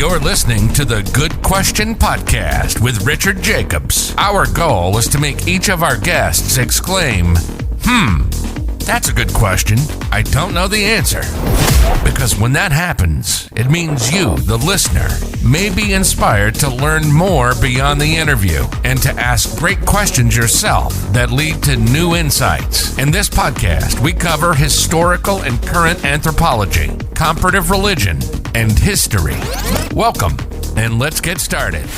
You're listening to the Good Question Podcast with Richard Jacobs. Our goal is to make each of our guests exclaim, that's a good question. I don't know the answer. Because when that happens, it means you, the listener, may be inspired to learn more beyond the interview and to ask great questions yourself that lead to new insights. In this podcast, we cover historical and current anthropology, comparative religion, and history. Welcome, and let's get started.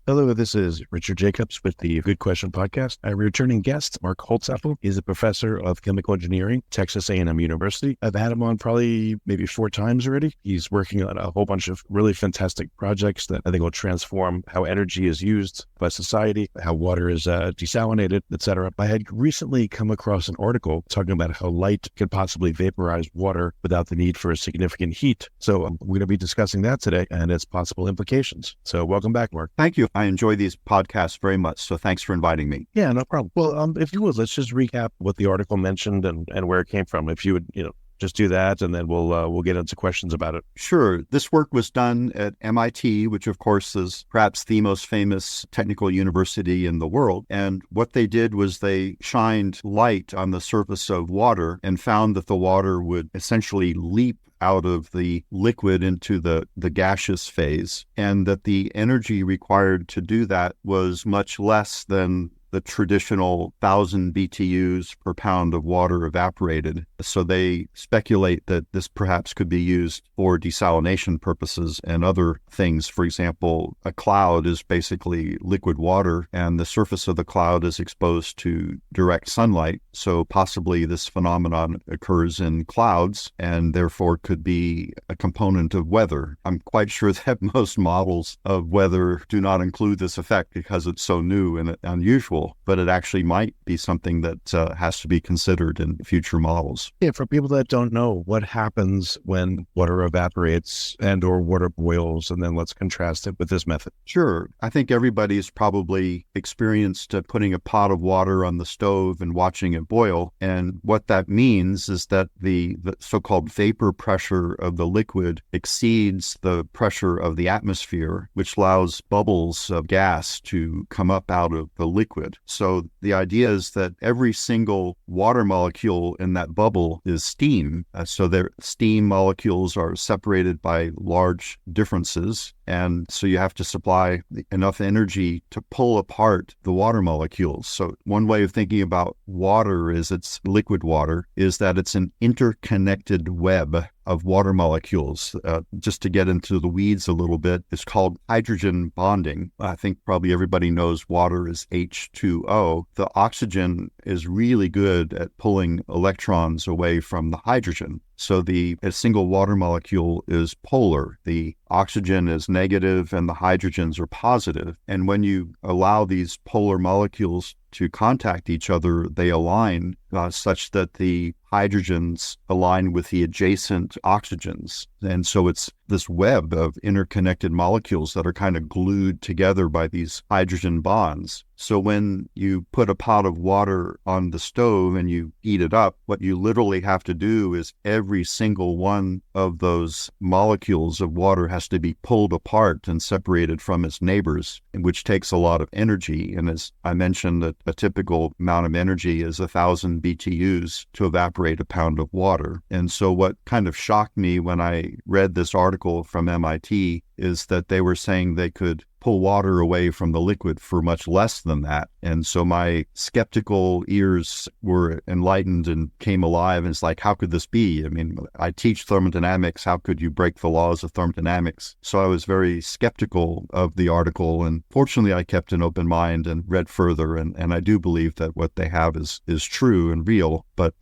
Hello, this is Richard Jacobs with the Good Question Podcast. Our returning guest, Mark Holtzapple, is a professor of chemical engineering, Texas A&M University. I've had him on probably maybe 4 times already. He's working on a whole bunch of really fantastic projects that I think will transform how energy is used by society, how water is desalinated, etc. I had recently come across an article talking about how light could possibly vaporize water without the need for a significant heat. So we're going to be discussing that today and its possible implications. So welcome back, Mark. Thank you. I enjoy these podcasts very much, so thanks for inviting me. Yeah, no problem. Well, if you would, let's just recap what the article mentioned and where it came from. If you would, just do that, and then we'll get into questions about it. Sure. This work was done at MIT, which of course is perhaps the most famous technical university in the world. And what they did was they shined light on the surface of water and found that the water would essentially leap out of the liquid into the gaseous phase, and that the energy required to do that was much less than the traditional 1,000 BTUs per pound of water evaporated. So they speculate that this perhaps could be used for desalination purposes and other things. For example, a cloud is basically liquid water, and the surface of the cloud is exposed to direct sunlight. So possibly this phenomenon occurs in clouds and therefore could be a component of weather. I'm quite sure that most models of weather do not include this effect because it's so new and unusual, but it actually might be something that has to be considered in future models. Yeah, for people that don't know, what happens when water evaporates and or water boils, and then let's contrast it with this method. Sure. I think everybody's probably experienced putting a pot of water on the stove and watching it boil. And what that means is that the so-called vapor pressure of the liquid exceeds the pressure of the atmosphere, which allows bubbles of gas to come up out of the liquid. So the idea is that every single water molecule in that bubble is steam. So their steam molecules are separated by large differences. And so you have to supply enough energy to pull apart the water molecules. So one way of thinking about water is it's liquid water, is that it's an interconnected web of water molecules. Just to get into the weeds a little bit, it's called hydrogen bonding. I think probably everybody knows water is H2O. The oxygen is really good at pulling electrons away from the hydrogen. So a single water molecule is polar. The oxygen is negative and the hydrogens are positive. And when you allow these polar molecules to contact each other, they align such that the hydrogens align with the adjacent oxygens. And so it's this web of interconnected molecules that are kind of glued together by these hydrogen bonds. So when you put a pot of water on the stove and you heat it up, what you literally have to do is every single one of those molecules of water has to be pulled apart and separated from its neighbors, which takes a lot of energy. And as I mentioned, a typical amount of energy is 1,000 BTUs to evaporate a pound of water. And so what kind of shocked me when I read this article from MIT is that they were saying they could pull water away from the liquid for much less than that. And so my skeptical ears were enlightened and came alive. And it's like, how could this be? I mean, I teach thermodynamics. How could you break the laws of thermodynamics? So I was very skeptical of the article. And fortunately, I kept an open mind and read further. And I do believe that what they have is true and real. But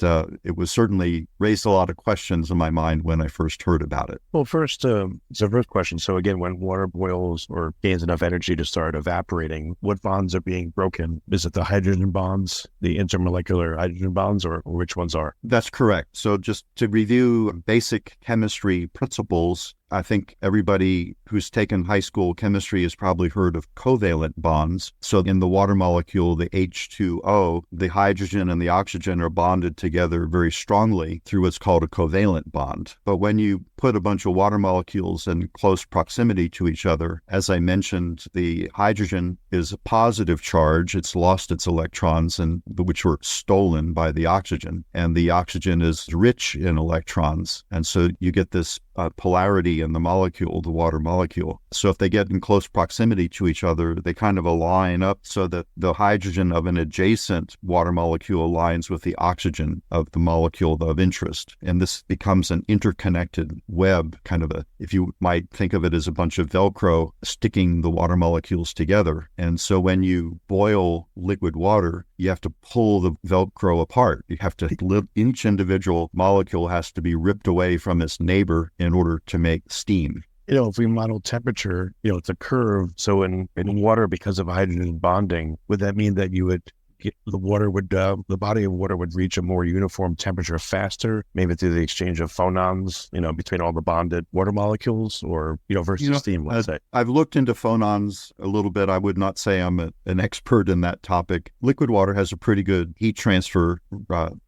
it was certainly raised a lot of questions in my mind when I first heard about it. Well, first, it's a first question. So again, when water boils or gains enough energy to start evaporating, what bonds are being broken? Is it the hydrogen bonds, the intermolecular hydrogen bonds, or which ones are? That's correct. So just to review basic chemistry principles, I think everybody who's taken high school chemistry has probably heard of covalent bonds. So in the water molecule, the H2O, the hydrogen and the oxygen are bonded together very strongly through what's called a covalent bond. But when you put a bunch of water molecules in close proximity to each other, as I mentioned, the hydrogen is a positive charge. It's lost its electrons, which were stolen by the oxygen. And the oxygen is rich in electrons. And so you get this polarity in the molecule, the water molecule. So if they get in close proximity to each other, they kind of align up so that the hydrogen of an adjacent water molecule aligns with the oxygen of the molecule of interest. And this becomes an interconnected web, kind of if you might think of it as a bunch of Velcro sticking the water molecules together. And so when you boil liquid water, you have to pull the Velcro apart. You have to, each individual molecule has to be ripped away from its neighbor in order to make steam. If we model temperature, it's a curve. So in water, because of hydrogen bonding, would that mean that you would the body of water would reach a more uniform temperature faster, maybe through the exchange of phonons, between all the bonded water molecules, or, versus steam, let's say? I've looked into phonons a little bit. I would not say I'm an expert in that topic. Liquid water has a pretty good heat transfer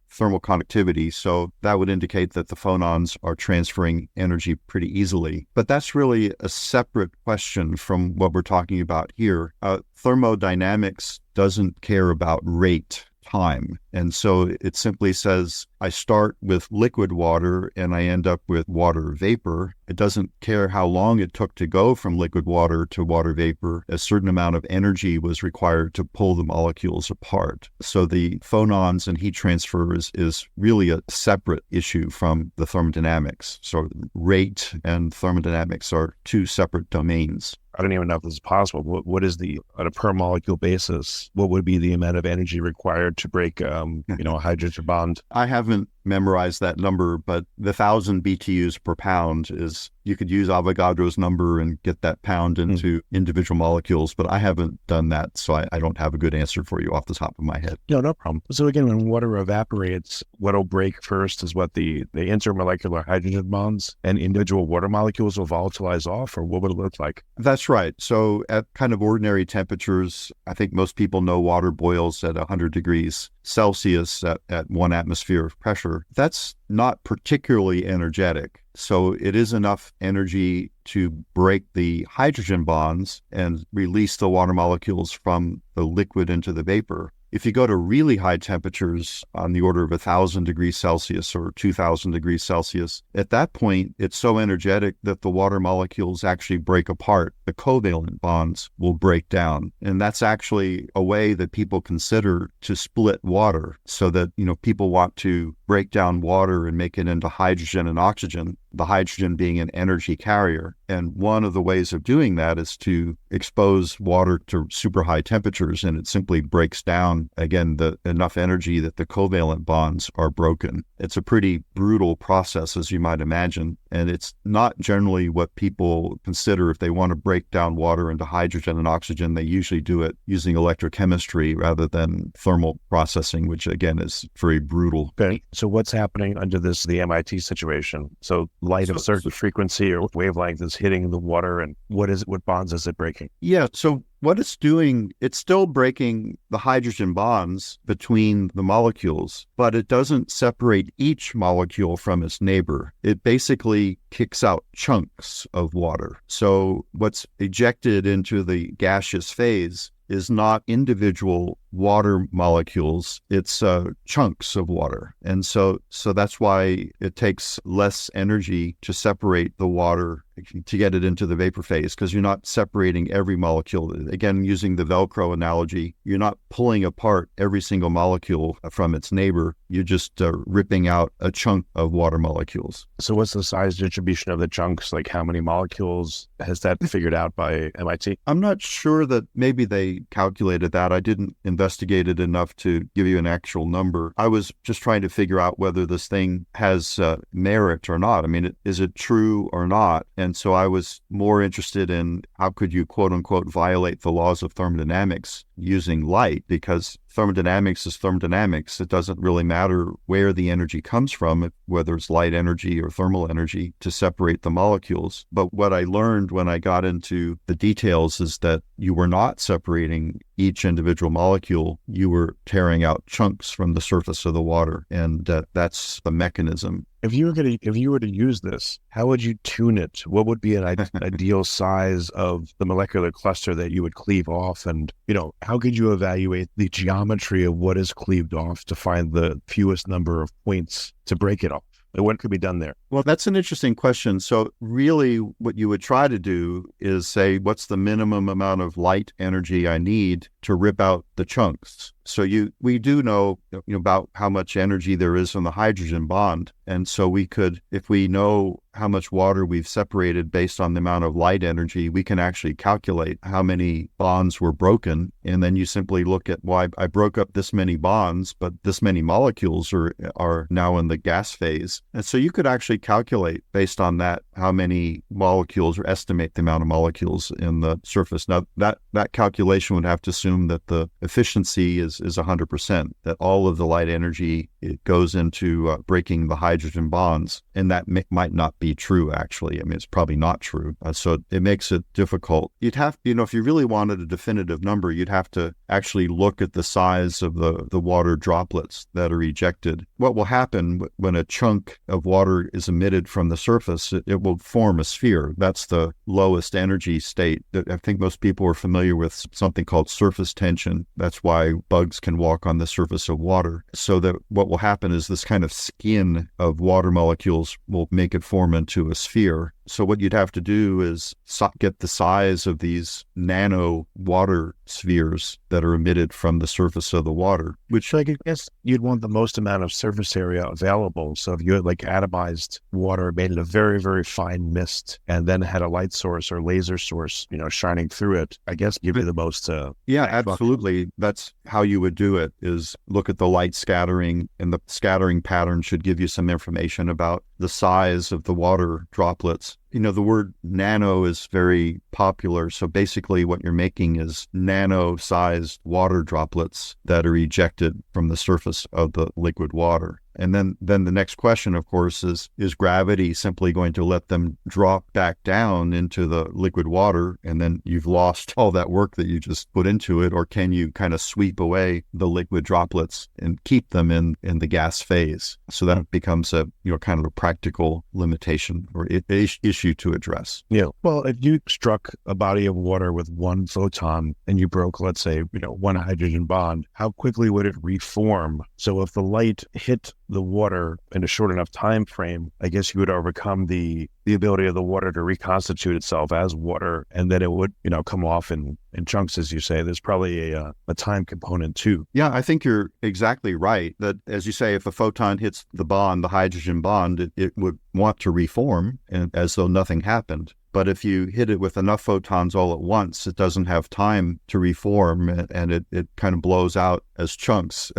thermal conductivity, so that would indicate that the phonons are transferring energy pretty easily. But that's really a separate question from what we're talking about here. Thermodynamics doesn't care about rate, time. And so it simply says, I start with liquid water and I end up with water vapor. It doesn't care how long it took to go from liquid water to water vapor. A certain amount of energy was required to pull the molecules apart. So the phonons and heat transfer is really a separate issue from the thermodynamics. So rate and thermodynamics are two separate domains. I don't even know if this is possible. What is on a per molecule basis, what would be the amount of energy required to break, a hydrogen bond? I haven't memorized that number, but the 1,000 BTUs per pound is, you could use Avogadro's number and get that pound into individual molecules, but I haven't done that, so I don't have a good answer for you off the top of my head. No problem. So again, when water evaporates, what'll break first is what the intermolecular hydrogen bonds, and individual water molecules will volatilize off, or what would it look like? That's right. So at kind of ordinary temperatures, I think most people know water boils at 100 degrees Celsius at 1 atmosphere of pressure. That's not particularly energetic. So it is enough energy to break the hydrogen bonds and release the water molecules from the liquid into the vapor. If you go to really high temperatures on the order of 1,000 degrees Celsius or 2,000 degrees Celsius, at that point, it's so energetic that the water molecules actually break apart. The covalent bonds will break down. And that's actually a way that people consider to split water, so that, people want to break down water and make it into hydrogen and oxygen, the hydrogen being an energy carrier. And one of the ways of doing that is to expose water to super high temperatures, and it simply breaks down, again, enough energy that the covalent bonds are broken. It's a pretty brutal process, as you might imagine, and it's not generally what people consider if they want to break down water into hydrogen and oxygen. They usually do it using electrochemistry rather than thermal processing, which again is very brutal. Okay. So what's happening under the MIT situation? So light of certain frequency or wavelength is hitting the water, and what bonds is it breaking? Yeah. So what it's doing, it's still breaking the hydrogen bonds between the molecules, but it doesn't separate each molecule from its neighbor. It basically kicks out chunks of water. So what's ejected into the gaseous phase is not individual water molecules, it's chunks of water. And so that's why it takes less energy to separate the water to get it into the vapor phase, because you're not separating every molecule. Again, using the Velcro analogy, you're not pulling apart every single molecule from its neighbor. You're just ripping out a chunk of water molecules. So what's the size distribution of the chunks? Like how many molecules? Has that figured out by MIT? I'm not sure that maybe they calculated that. I didn't investigate it enough to give you an actual number. I was just trying to figure out whether this thing has merit or not. I mean, is it true or not? And so I was more interested in how could you, quote unquote, violate the laws of thermodynamics using light, because thermodynamics is thermodynamics. It doesn't really matter where the energy comes from, whether it's light energy or thermal energy, to separate the molecules. But what I learned when I got into the details is that you were not separating each individual molecule. You were tearing out chunks from the surface of the water, and that's the mechanism. If you were to use this, how would you tune it? What would be an ideal size of the molecular cluster that you would cleave off? And, how could you evaluate the geometry of what is cleaved off to find the fewest number of points to break it off? What could be done there? Well, that's an interesting question. So really what you would try to do is say, what's the minimum amount of light energy I need to rip out the chunks? So we do know, about how much energy there is from the hydrogen bond. And so we could, if we know how much water we've separated based on the amount of light energy, we can actually calculate how many bonds were broken. And then you simply look at, well, I broke up this many bonds, but this many molecules are now in the gas phase. And so you could actually calculate based on that how many molecules, or estimate the amount of molecules in the surface. Now, that calculation would have to assume that the efficiency is 100%, that all of the light energy, it goes into breaking the hydrogen bonds. And that might not be true, actually. I mean, it's probably not true. So it makes it difficult. You'd have, if you really wanted a definitive number, you'd have to actually look at the size of the water droplets that are ejected. What will happen when a chunk of water is emitted from the surface, it will form a sphere. That's the lowest energy state. I think most people are familiar with something called surface tension. That's why bugs can walk on the surface of water. So that what will happen is this kind of skin of water molecules will make it form into a sphere. So what you'd have to do is get the size of these nano water spheres that are emitted from the surface of the water. Which I guess you'd want the most amount of surface area available. So if you had atomized water made in a very, very fine mist and then had a light source or laser source, shining through it, I guess give you the most. Yeah, absolutely. That's how you would do it, is look at the light scattering, and the scattering pattern should give you some information about the size of the water droplets. The word nano is very popular. So basically what you're making is nano-sized water droplets that are ejected from the surface of the liquid water. And then the next question, of course, is gravity simply going to let them drop back down into the liquid water, and then you've lost all that work that you just put into it? Or can you kind of sweep away the liquid droplets and keep them in the gas phase? So that becomes a, kind of a practical limitation or issue to address. Yeah. Well, if you struck a body of water with one photon and you broke, let's say, one hydrogen bond, how quickly would it reform? So if the light hit the water in a short enough time frame, I guess you would overcome the ability of the water to reconstitute itself as water, and then it would, come off in chunks, as you say. There's probably a time component too. Yeah, I think you're exactly right. That, as you say, if a photon hits the bond, the hydrogen bond, it would want to reform, and as though nothing happened. But if you hit it with enough photons all at once, it doesn't have time to reform, and it kind of blows out as chunks.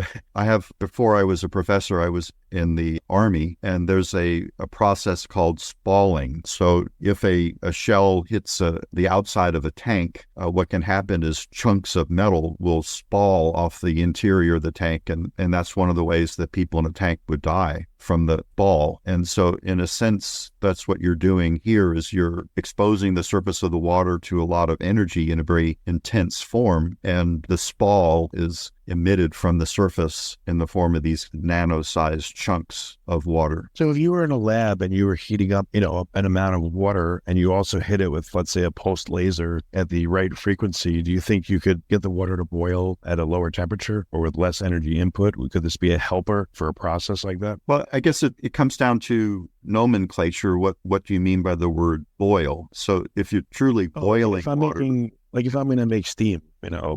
Before I was a professor, I was in the Army, and there's a process called spalling. So if a shell hits the outside of a tank, what can happen is chunks of metal will spall off the interior of the tank, and that's one of the ways that people in a tank would die, from the ball. And so in a sense, that's what you're doing here, is you're exposing the surface of the water to a lot of energy in a very intense form, and the spall is emitted from the surface in the form of these nano-sized chunks of water. So if you were in a lab and you were heating up, an amount of water, and you also hit it with, let's say, a pulsed laser at the right frequency, do you think you could get the water to boil at a lower temperature or with less energy input? Could this be a helper for a process like that? Well, I guess it comes down to nomenclature. What do you mean by the word boil? So if you're truly boiling water... If I'm going to make steam,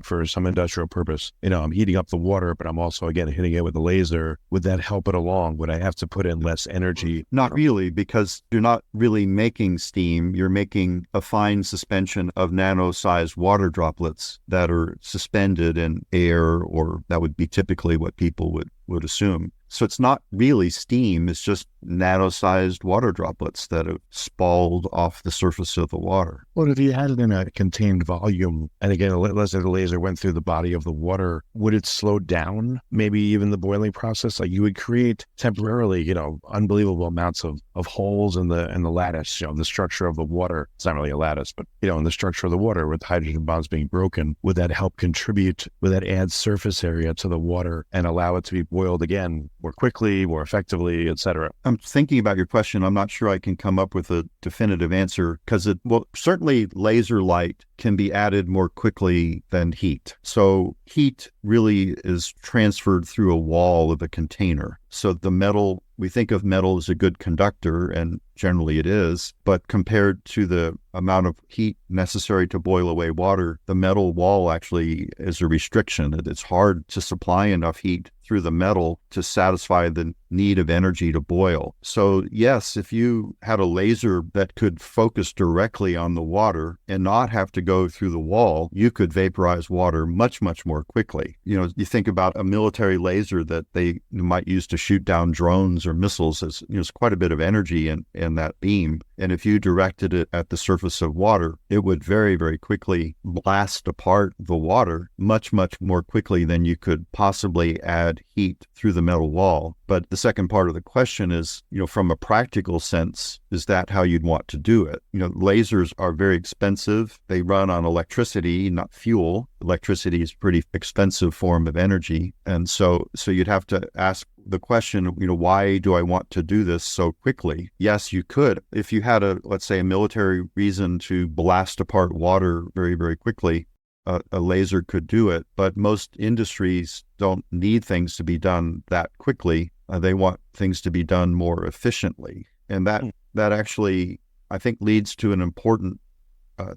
for some industrial purpose, I'm heating up the water, but I'm also, again, hitting it with a laser. Would that help it along? Would I have to put in less energy? Not really, because you're not really making steam. You're making a fine suspension of nano-sized water droplets that are suspended in air, or that would be typically what people would assume. So it's not really steam. It's just nano-sized water droplets that have spalled off the surface of the water. Well, if you had it in a contained volume, and again, let's say the laser went through the body of the water, would it slow down maybe even the boiling process? Like you would create temporarily, unbelievable amounts of holes in the lattice, the structure of the water. It's not really a lattice, but in the structure of the water with hydrogen bonds being broken. Would that help contribute? Would that add surface area to the water and allow it to be boiled again more quickly, more effectively, et cetera? I'm thinking about your question. I'm not sure I can come up with a definitive answer because certainly laser light can be added more quickly than heat. So heat really is transferred through a wall of a container. So the metal, we think of metal as a good conductor, and generally it is, but compared to the amount of heat necessary to boil away water, the metal wall actually is a restriction. It's hard to supply enough heat through the metal to satisfy the need of energy to boil. So yes, if you had a laser that could focus directly on the water and not have to go through the wall, you could vaporize water much, much more quickly. You think about a military laser that they might use to shoot down drones or missiles. It's quite a bit of energy in that beam. And if you directed it at the surface of water, it would very, very quickly blast apart the water much, much more quickly than you could possibly add heat through the metal wall. But the second part of the question is, from a practical sense, is that how you'd want to do it? Lasers are very expensive. They run on electricity, not fuel. Electricity is a pretty expensive form of energy. And so you'd have to ask the question, why do I want to do this so quickly? Yes, you could. If you had let's say a military reason to blast apart water very, very quickly, a laser could do it. But most industries don't need things to be done that quickly. They want things to be done more efficiently. And that actually, I think, leads to an important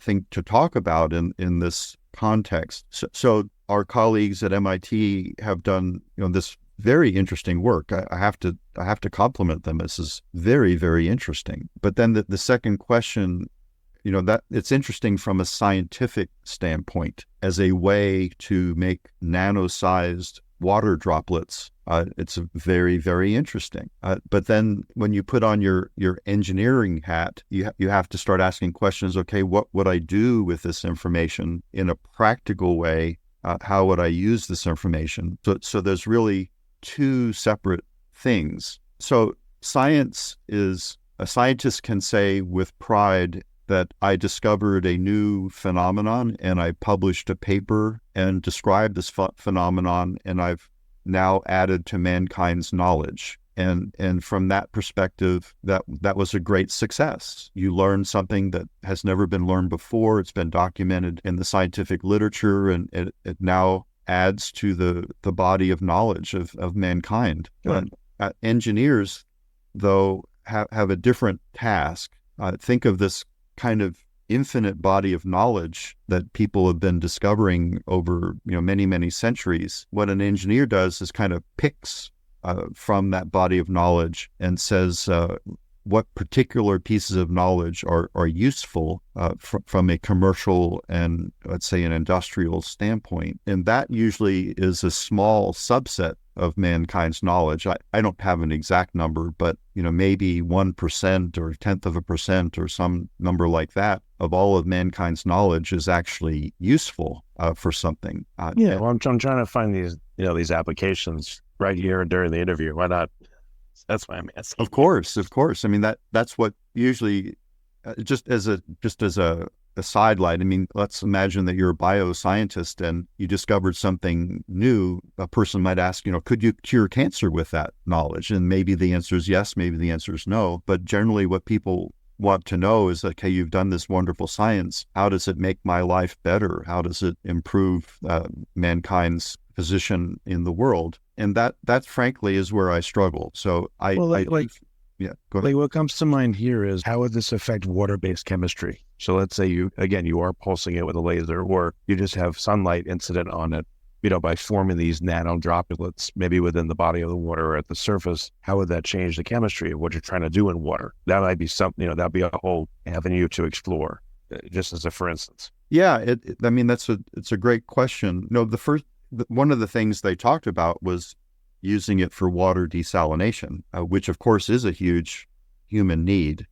thing to talk about in this context. So our colleagues at MIT have done this very interesting work. I have to compliment them. This is very, very interesting. But then the second question, that it's interesting from a scientific standpoint as a way to make nano-sized water droplets. It's very, very interesting. But then when you put on your engineering hat, you have to start asking questions. Okay, what would I do with this information in a practical way? How would I use this information? So there's really two separate things. So a scientist can say with pride that I discovered a new phenomenon and I published a paper and described this phenomenon, and I've now added to mankind's knowledge. And from that perspective, that was a great success. You learned something that has never been learned before. It's been documented in the scientific literature, and it now adds to the body of knowledge of mankind. Right. Engineers, though, have a different task. Think of this kind of infinite body of knowledge that people have been discovering over many, many centuries. What an engineer does is kind of picks from that body of knowledge and says what particular pieces of knowledge are useful from a commercial and, let's say, an industrial standpoint. And that usually is a small subset of mankind's knowledge. I don't have an exact number, but maybe 1% or 1/10% or some number like that of all of mankind's knowledge is actually useful for something. Well, I'm trying to find these applications right here during the interview. Why not? That's why I'm asking. Of course. I mean, that's what usually, just as a sidelight. I mean, let's imagine that you're a bioscientist and you discovered something new. A person might ask, could you cure cancer with that knowledge? And maybe the answer is yes, maybe the answer is no. But generally what people want to know is, okay, you've done this wonderful science. How does it make my life better? How does it improve mankind's position in the world? And that frankly is where I struggle. So go ahead. What comes to mind here is, how would this affect water-based chemistry? So let's say you are pulsing it with a laser, or you just have sunlight incident on it, by forming these nano droplets, maybe within the body of the water or at the surface. How would that change the chemistry of what you're trying to do in water? That might be something, that'd be a whole avenue to explore, just as a for instance. Yeah, it's a great question. One of the things they talked about was, using it for water desalination, which of course is a huge human need.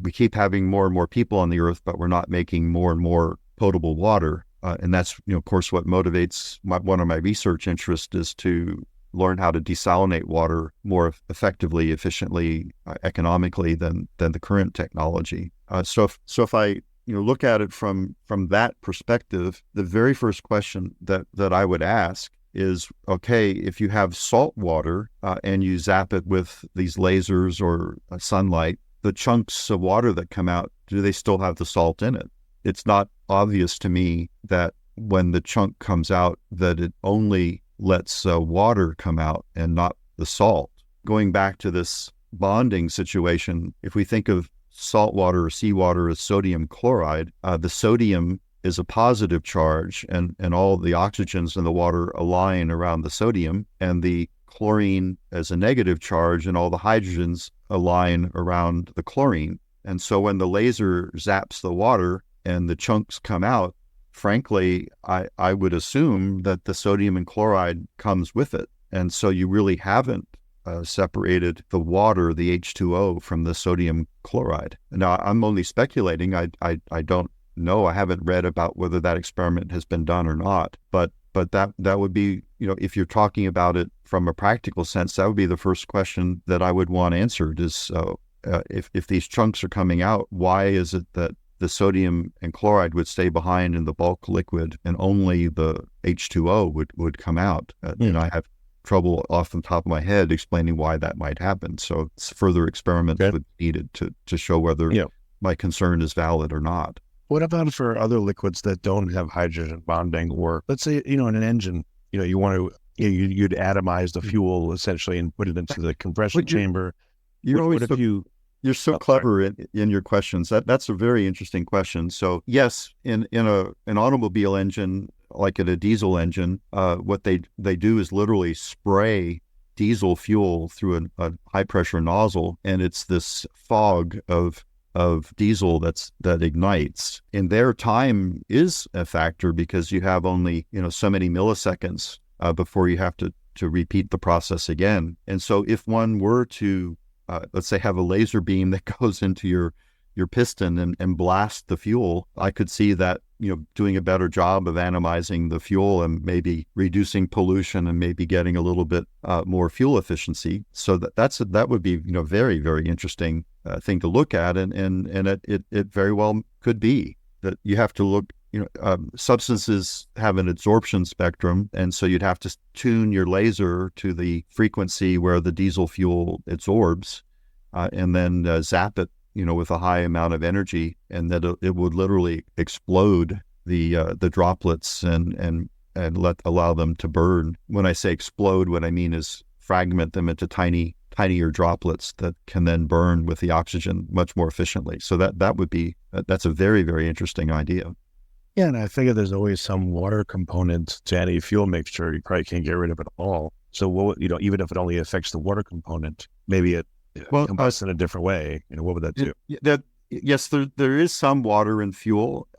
We keep having more and more people on the earth, but we're not making more and more potable water. And that's, of course, what motivates one of my research interests is to learn how to desalinate water more effectively, efficiently, economically than the current technology. So if I look at it from that perspective, the very first question that I would ask is, okay, if you have salt water and you zap it with these lasers or sunlight, the chunks of water that come out, do they still have the salt in it? It's not obvious to me that when the chunk comes out that it only lets water come out and not the salt. Going back to this bonding situation, if we think of salt water or seawater as sodium chloride, the sodium is a positive charge and all the oxygens in the water align around the sodium, and the chlorine as a negative charge and all the hydrogens align around the chlorine. And so when the laser zaps the water and the chunks come out, frankly, I would assume that the sodium and chloride comes with it. And so you really haven't separated the water, the H2O, from the sodium chloride. Now, I'm only speculating. I don't know. I haven't read about whether that experiment has been done or not. But that would be, if you're talking about it from a practical sense, that would be the first question that I would want answered is, if these chunks are coming out, why is it that the sodium and chloride would stay behind in the bulk liquid and only the H2O would come out? And I have trouble off the top of my head explaining why that might happen. So further experiments would be needed to show whether my concern is valid or not. What about for other liquids that don't have hydrogen bonding, or let's say, in an engine, you want to, you'd atomize the fuel essentially and put it into the compression chamber. You're so clever in your questions. That's a very interesting question. So yes, in an automobile engine, like in a diesel engine, what they do is literally spray diesel fuel through a high pressure nozzle, and it's this fog of diesel that ignites. And their time is a factor because you have only so many milliseconds before you have to repeat the process again. And so if one were to let's say have a laser beam that goes into your piston and blast the fuel, I could see that doing a better job of atomizing the fuel and maybe reducing pollution and maybe getting a little bit more fuel efficiency. So that would be very, very interesting thing to look at, and it very well could be that you have to look. Substances have an absorption spectrum, and so you'd have to tune your laser to the frequency where the diesel fuel absorbs, and then zap it, with a high amount of energy, and that it would literally explode the droplets and allow them to burn. When I say explode, what I mean is fragment them into tinier droplets that can then burn with the oxygen much more efficiently. So that's a very, very interesting idea. Yeah, and I figure there's always some water component to any fuel mixture. You probably can't get rid of it all. So, even if it only affects the water component, maybe it combusts in a different way. What would that do? Yes, there is some water in fuel.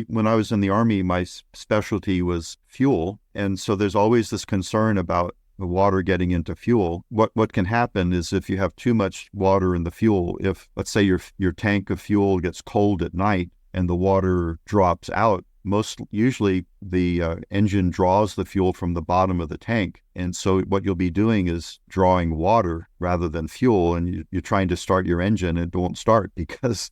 When I was in the Army, my specialty was fuel, and so there's always this concern about the water getting into fuel. What can happen is if you have too much water in the fuel, if let's say your tank of fuel gets cold at night and the water drops out, usually the engine draws the fuel from the bottom of the tank. And so what you'll be doing is drawing water rather than fuel, and you're trying to start your engine and it won't start because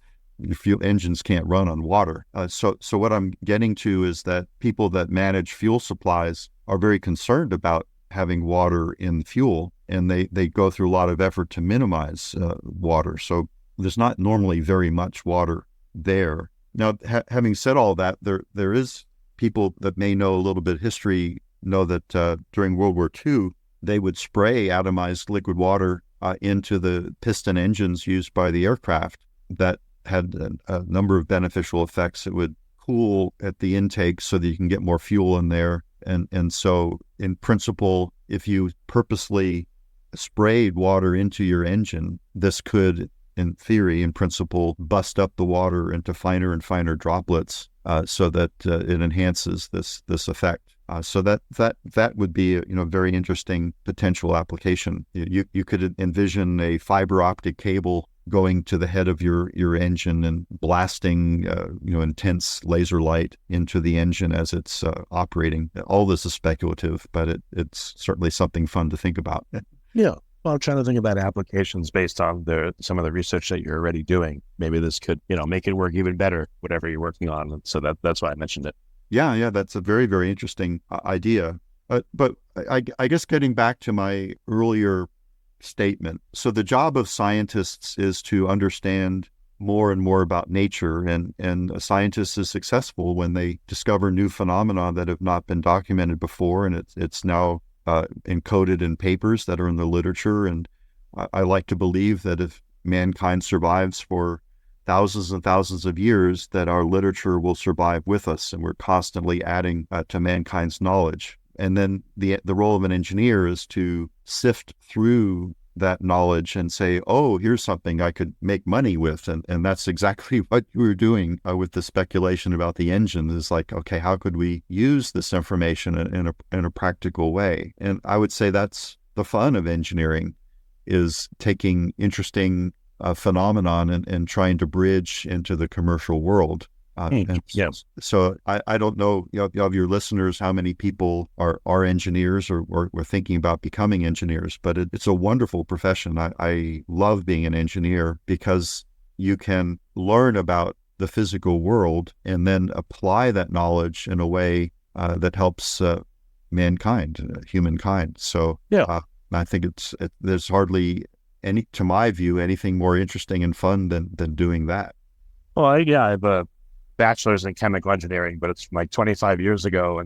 your engines can't run on water. So what I'm getting to is that people that manage fuel supplies are very concerned about having water in fuel, and they go through a lot of effort to minimize water. So there's not normally very much water there. Now, having said all that, there is people that may know a little bit of history know that during World War II, they would spray atomized liquid water into the piston engines used by the aircraft. That had a number of beneficial effects. It would cool at the intake so that you can get more fuel in there. And so in principle, if you purposely sprayed water into your engine, this could, in theory, in principle, bust up the water into finer and finer droplets so that it enhances this effect. So that would be a very interesting potential application. You could envision a fiber optic cable going to the head of your engine and blasting intense laser light into the engine as it's operating. All this is speculative, but it's certainly something fun to think about. Yeah. Well, I'm trying to think about applications based on some of the research that you're already doing. Maybe this could, make it work even better, whatever you're working on. And so that's why I mentioned it. Yeah, that's a very, very interesting idea. But I guess getting back to my earlier statement, so the job of scientists is to understand more and more about nature, and a scientist is successful when they discover new phenomena that have not been documented before, and it's now encoded in papers that are in the literature. And I like to believe that if mankind survives for thousands and thousands of years, that our literature will survive with us, and we're constantly adding to mankind's knowledge. And then the role of an engineer is to sift through that knowledge and say, oh, here's something I could make money with. And that's exactly what you were doing with the speculation about the engine. Is like, okay, how could we use this information in a practical way? And I would say that's the fun of engineering, is taking interesting phenomenon and trying to bridge into the commercial world. Yes. So I don't know, of your listeners, how many people are engineers or thinking about becoming engineers, but it's a wonderful profession. I love being an engineer because you can learn about the physical world and then apply that knowledge in a way that helps humankind. So I think there's hardly to my view, anything more interesting and fun than doing that. Well, I have a bachelor's in chemical engineering, but it's like 25 years ago.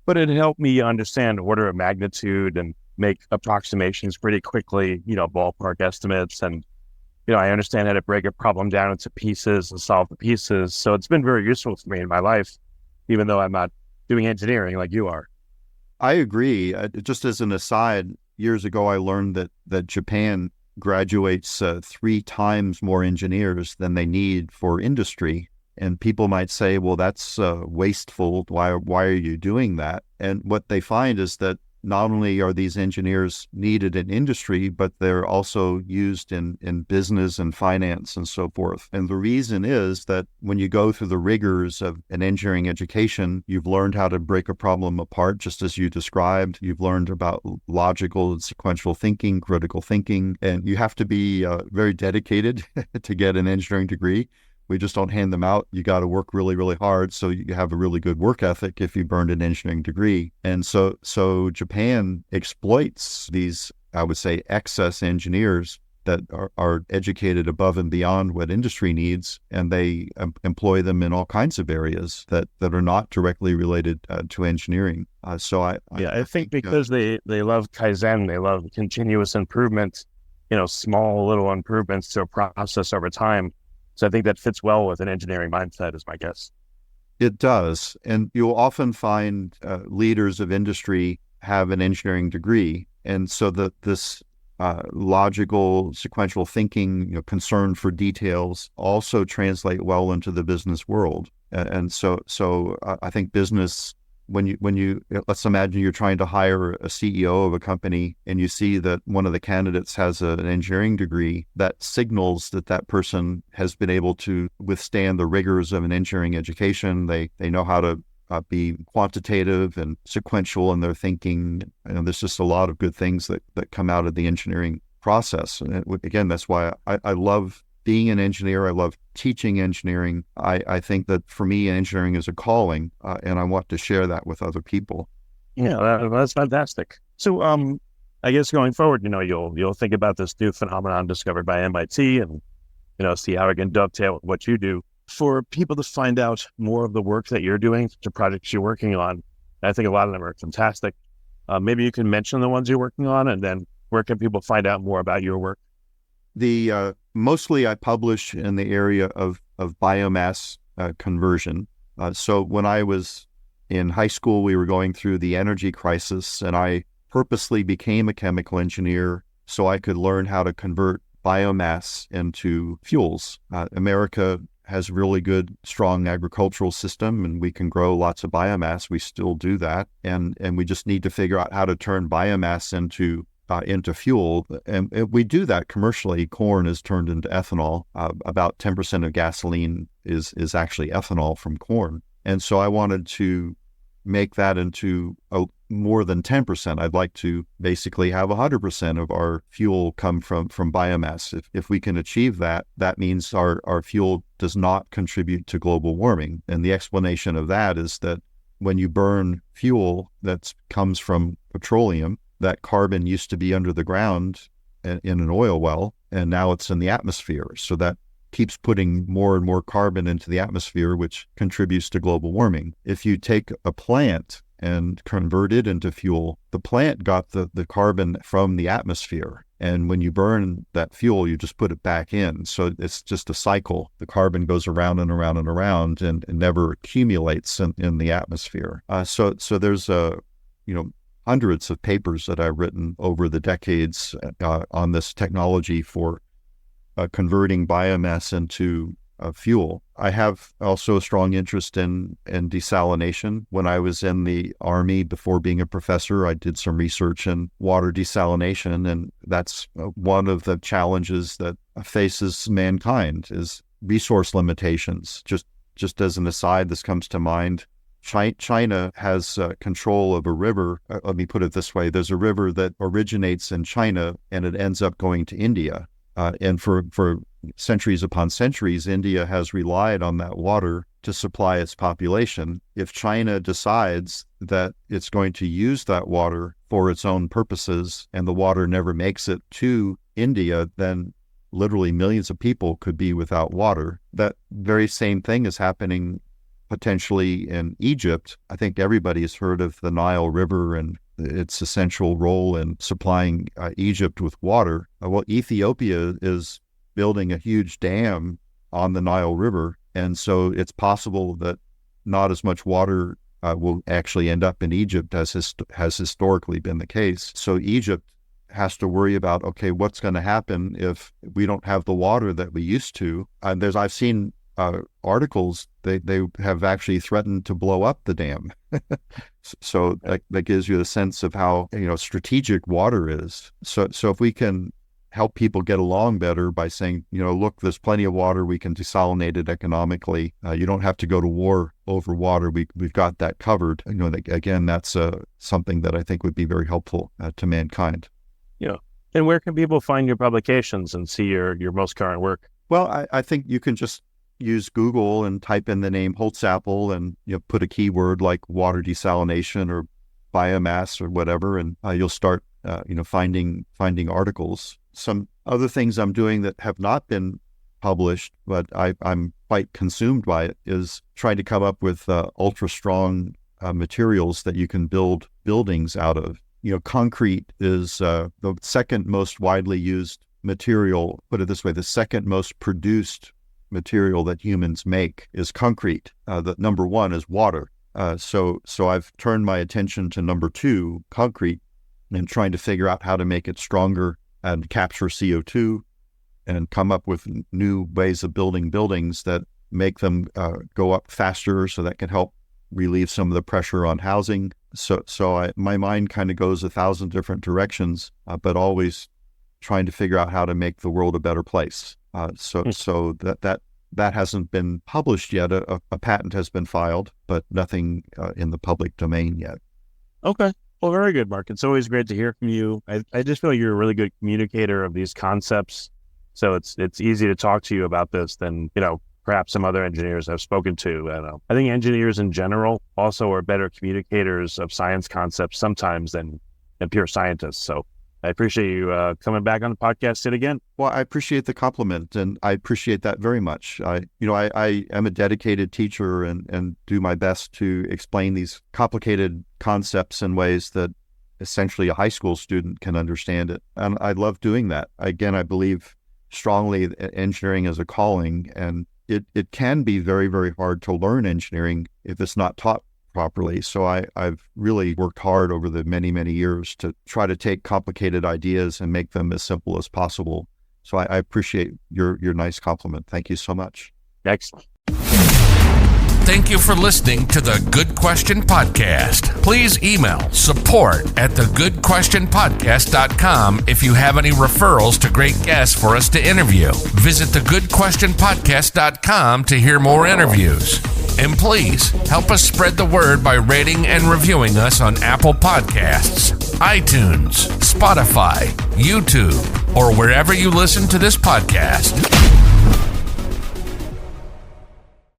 But it helped me understand order of magnitude and make approximations pretty quickly, ballpark estimates. And, I understand how to break a problem down into pieces and solve the pieces. So it's been very useful for me in my life, even though I'm not doing engineering like you are. I agree. Just as an aside, years ago, I learned that Japan graduates 3 times more engineers than they need for industry. And people might say, well, that's wasteful. Why are you doing that? And what they find is that not only are these engineers needed in industry, but they're also used in business and finance and so forth. And the reason is that when you go through the rigors of an engineering education, you've learned how to break a problem apart, just as you described. You've learned about logical and sequential thinking, critical thinking, and you have to be very dedicated to get an engineering degree. We just don't hand them out. You got to work really, really hard. So you have a really good work ethic if you've earned an engineering degree. And so Japan exploits these, I would say, excess engineers that are educated above and beyond what industry needs. And they employ them in all kinds of areas that are not directly related to engineering. I think because they love Kaizen, they love continuous improvement, small little improvements to a process over time. So I think that fits well with an engineering mindset, is my guess. It does. And you'll often find leaders of industry have an engineering degree. And so this logical, sequential thinking, concern for details also translate well into the business world. And so I think business, when you let's imagine you're trying to hire a CEO of a company and you see that one of the candidates has an engineering degree, that signals that person has been able to withstand the rigors of an engineering education. They know how to be quantitative and sequential in their thinking. And there's just a lot of good things that come out of the engineering process. And again, that's why I love being an engineer. I love teaching engineering. I think that for me, engineering is a calling, and I want to share that with other people. Yeah, that's fantastic. So, I guess going forward, you'll think about this new phenomenon discovered by MIT, and see how it can dovetail with what you do. For people to find out more of the work that you're doing, the projects you're working on, I think a lot of them are fantastic. Maybe you can mention the ones you're working on, and then where can people find out more about your work? Mostly I publish in the area of biomass conversion. So when I was in high school, we were going through the energy crisis, and I purposely became a chemical engineer so I could learn how to convert biomass into fuels. America has really good, strong agricultural system, and we can grow lots of biomass. We still do that, and we just need to figure out how to turn biomass into fuel, and we do that commercially. Corn is turned into ethanol. About 10% of gasoline is actually ethanol from corn, and so I wanted to make that into more than 10%. I'd like to basically have 100% of our fuel come from biomass. If we can achieve that, that means our fuel does not contribute to global warming. And the explanation of that is that when you burn fuel that comes from petroleum, that carbon used to be under the ground in an oil well, and now it's in the atmosphere. So that keeps putting more and more carbon into the atmosphere, which contributes to global warming. If you take a plant and convert it into fuel, the plant got the carbon from the atmosphere. And when you burn that fuel, you just put it back in. So it's just a cycle. The carbon goes around and around and around and never accumulates in the atmosphere. So there's hundreds of papers that I've written over the decades on this technology for converting biomass into fuel. I have also a strong interest in desalination. When I was in the Army before being a professor, I did some research in water desalination, and that's one of the challenges that faces mankind is resource limitations. Just as an aside, this comes to mind. China has control of a river. Let me put it this way. There's a river that originates in China and it ends up going to India. And for centuries upon centuries, India has relied on that water to supply its population. If China decides that it's going to use that water for its own purposes and the water never makes it to India, then literally millions of people could be without water. That very same thing is happening potentially in Egypt. I think everybody has heard of the Nile River and its essential role in supplying Egypt with water. Well, Ethiopia is building a huge dam on the Nile River, and so it's possible that not as much water will actually end up in Egypt as has historically been the case. So Egypt has to worry about, okay, what's going to happen if we don't have the water that we used to? I've seen articles, they have actually threatened to blow up the dam. So that gives you a sense of how strategic water is. So if we can help people get along better by saying, look, there's plenty of water, we can desalinate it economically. You don't have to go to war over water. We've got that covered. Again, that's something that I think would be very helpful to mankind. Yeah. And where can people find your publications and see your most current work? Well, I think you can just use Google and type in the name Holtzapple and put a keyword like water desalination or biomass or whatever, and you'll start finding articles. Some other things I'm doing that have not been published, but I'm quite consumed by it, is trying to come up with ultra strong materials that you can build buildings out of. Concrete is the second most widely used material. Put it this way, the second most produced material that humans make is concrete. The number one is water. So I've turned my attention to number two, concrete, and trying to figure out how to make it stronger and capture CO2 and come up with new ways of building buildings that make them go up faster, so that can help relieve some of the pressure on housing. So my mind kind of goes 1,000 different directions, but always trying to figure out how to make the world a better place. So that hasn't been published yet. A patent has been filed, but nothing in the public domain yet. Okay. Well, very good, Mark. It's always great to hear from you. I just feel like you're a really good communicator of these concepts. So it's easy to talk to you about this than, perhaps some other engineers I've spoken to. I think engineers in general also are better communicators of science concepts sometimes than pure scientists. So I appreciate you coming back on the podcast yet again. Well, I appreciate the compliment, and I appreciate that very much. I am a dedicated teacher and do my best to explain these complicated concepts in ways that essentially a high school student can understand it. And I love doing that. Again, I believe strongly that engineering is a calling, and it can be very, very hard to learn engineering if it's not taught properly. So I've really worked hard over the many, many years to try to take complicated ideas and make them as simple as possible. So I appreciate your nice compliment. Thank you so much. Excellent. Thank you for listening to the Good Question Podcast. Please email support@thegoodquestionpodcast.com if you have any referrals to great guests for us to interview. Visit thegoodquestionpodcast.com to hear more interviews. And please help us spread the word by rating and reviewing us on Apple Podcasts, iTunes, Spotify, YouTube, or wherever you listen to this podcast.